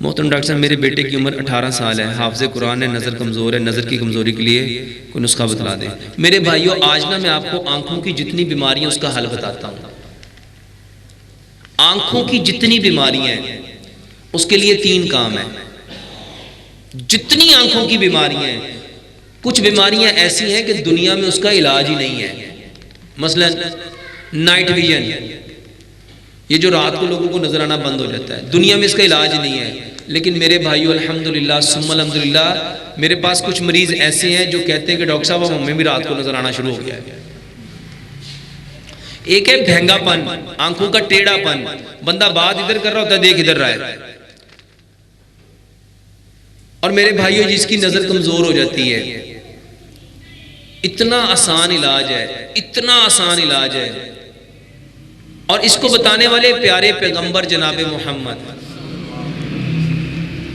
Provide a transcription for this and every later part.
محترم ڈاکٹر صاحب میرے بیٹے کی عمر 18 سال ہے، حافظ قرآن ہے، نظر کمزور ہے، نظر کی کمزوری کے لیے کوئی نسخہ بتلا دیں۔ میرے بھائیو آج نا میں آپ کو آنکھوں کی جتنی بیماریاں اس کا حل بتاتا ہوں۔ آنکھوں کی جتنی بیماریاں ہیں اس کے لیے 3 کام ہیں۔ جتنی آنکھوں کی بیماریاں ہیں، کچھ بیماریاں ایسی ہیں کہ دنیا میں اس کا علاج ہی نہیں ہے۔ مثلا نائٹ ویژن، یہ جو رات کو لوگوں کو نظر آنا بند ہو جاتا ہے، دنیا میں اس کا علاج نہیں ہے۔ لیکن میرے بھائیو الحمدللہ ثم الحمدللہ میرے پاس کچھ مریض ایسے ہیں جو کہتے ہیں کہ ڈاکٹر صاحب ہمیں بھی رات کو نظر آنا شروع ہو گیا ہے۔ ایک ہے بھینگا پن، آنکھوں کا ٹیڑھا پن، بندہ بات ادھر کر رہا ہوتا ہے دیکھ ادھر رہا ہے۔ اور میرے بھائیو جس کی نظر کمزور ہو جاتی ہے، اتنا آسان علاج ہے، اتنا آسان علاج ہے، اور اس کو بتانے والے پیارے پیغمبر جناب محمد۔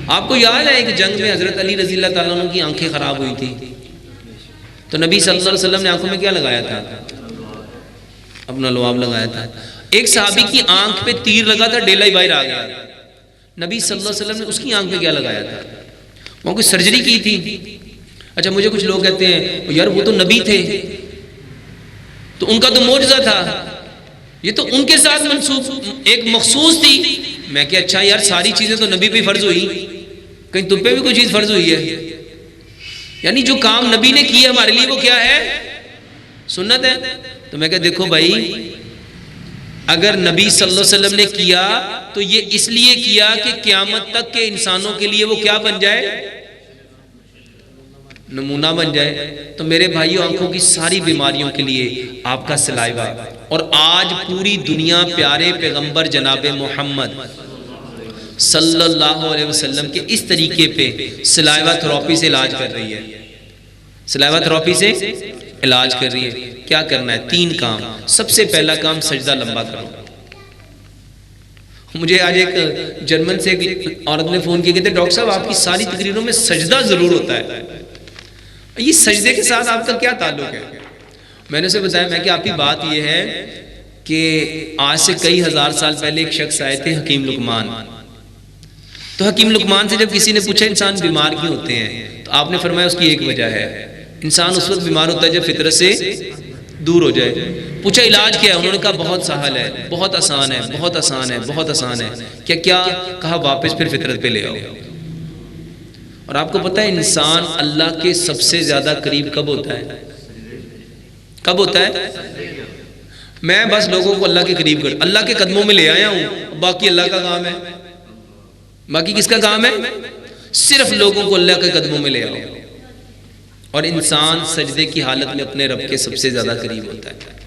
آپ کو یاد ہے ایک جنگ میں حضرت علی رضی اللہ تعالیٰ عنہ کی آنکھیں خراب ہوئی تھی، تو نبی صلی اللہ علیہ وسلم نے آنکھوں میں کیا لگایا تھا؟ اپنا لعاب لگایا تھا۔ ایک صحابی کی آنکھ پہ تیر لگا تھا، ڈیلا ہی باہر آ گیا، نبی صلی اللہ علیہ وسلم نے اس کی آنکھ پہ کیا لگایا تھا؟ وہاں کوئی سرجری کی تھی۔ اچھا مجھے کچھ لوگ کہتے ہیں یار وہ تو نبی تھے، تو ان کا تو معجزہ تھا، یہ تو ان کے ساتھ منسوخ ایک مخصوص تھی۔ میں کہ اچھا یار ساری چیزیں تو نبی پہ فرض ہوئی، کہیں تم پہ بھی کوئی چیز فرض ہوئی ہے؟ یعنی جو کام نبی نے کیا ہمارے لیے وہ کیا ہے؟ سنت ہے۔ تو میں کہ دیکھو بھائی، اگر نبی صلی اللہ علیہ وسلم نے کیا تو یہ اس لیے کیا کہ قیامت تک کے انسانوں کے لیے وہ کیا بن جائے؟ نمونہ بن جائے۔ تو میرے بھائیوں آنکھوں کی ساری بیماریوں کے لیے آپ کا سلائیوا، اور آج پوری دنیا پیارے پیغمبر جناب محمد صلی اللہ علیہ وسلم کے اس طریقے پہ سلائیوا تھراپی سے علاج کر رہی ہے، سلائیوا تھراپی سے علاج کر رہی ہے۔ کیا کرنا ہے؟ 3 کام۔ سب سے پہلا کام سجدہ لمبا کرو۔ مجھے آج ایک جرمن سے ایک عورت نے فون کیا، کہتے ڈاکٹر صاحب آپ کی ساری تقریروں میں سجدہ ضرور ہوتا ہے، یہ سجدے کے ساتھ آپ کا کیا تعلق ہے؟ میں نے اسے بتایا، میں کہ آپ کی بات یہ ہے کہ آج سے کئی ہزار سال پہلے ایک شخص آئے تھے حکیم لقمان، تو حکیم لقمان سے جب کسی نے پوچھا انسان بیمار کیوں ہوتے ہیں، تو آپ نے فرمایا اس کی ایک وجہ ہے، انسان اس وقت بیمار ہوتا ہے جب فطرت سے دور ہو جائے۔ پوچھا علاج کیا ہے؟ انہوں نے کہا بہت سہل ہے، بہت آسان ہے، بہت آسان ہے، بہت آسان ہے۔ کیا کہا واپس پھر فطرت پہ لے آؤ۔ اور آپ کو پتہ ہے انسان اللہ کے سب سے زیادہ قریب کب ہوتا ہے؟ کب ہوتا ہے؟ میں بس لوگوں کو اللہ کے قریب کر، اللہ کے قدموں میں لے آیا ہوں، باقی اللہ کا کام ہے۔ باقی کس کا کام ہے؟ صرف لوگوں کو اللہ کے قدموں میں لے آؤ، اور انسان سجدے کی حالت میں اپنے رب کے سب سے زیادہ قریب ہوتا ہے۔